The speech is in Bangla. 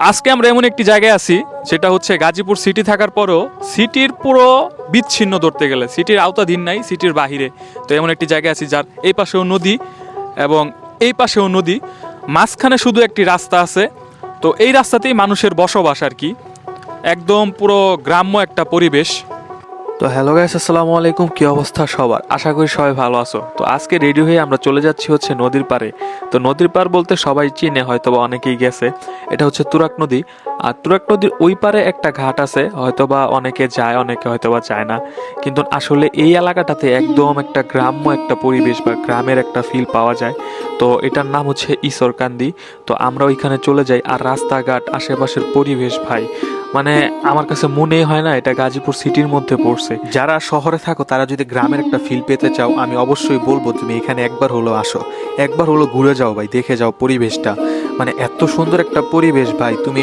আজকে আমরা এমন একটি জায়গায় আছি যেটা হচ্ছে গাজীপুর সিটি থাকার পরও সিটির পুরো বিচ্ছিন্ন ধরতে গেলে সিটির আওতাধীন নাই, সিটির বাহিরে। তো এমন একটি জায়গায় আছি যার এই পাশেও নদী এবং এই পাশেও নদী, মাঝখানে শুধু একটি রাস্তা আছে। তো এই রাস্তাতেই মানুষের বসবাস আর কি, একদম পুরো গ্রাম্য একটা পরিবেশ। তো হ্যালো গাইস, আসসালামু আলাইকুম। কি অবস্থা সবার? আশা করি সবাই ভালো আছো। তো আজকে রেডি হয়ে আমরা চলে যাচ্ছি হচ্ছে নদীর পাড়ে। তো নদীর পাড় বলতে সবাই চিনে, হয়তোবা অনেকেই গেছে। এটা হচ্ছে তুরাগ নদী। আর তুরাগ নদীর ওই পারে একটা ঘাট আছে, হয়তোবা অনেকে যায়, অনেকে হয়তোবা যায় না। কিন্তু আসলে এই এলাকাটাতে একদম একটা গ্রাম্য একটা পরিবেশ বা গ্রামের একটা ফিল পাওয়া যায়। তো এটার নাম হচ্ছে ঈশ্বরকান্দি। তো আমরা ওইখানে চলে যাই। আর রাস্তাঘাট, আশেপাশের পরিবেশ ভাই, মানে আমার কাছে মনে হয় না এটা গাজীপুর সিটির মধ্যে পড়ছে। যারা শহরে থাকো তারা যদি গ্রামের একটা ফিল পেতে চাও, আমি অবশ্যই বলবো তুমি এখানে একবার হলো আসো, একবার হলো ঘুরে যাও ভাই, দেখে যাও পরিবেশটা। মানে এত সুন্দর একটা পরিবেশ ভাই, তুমি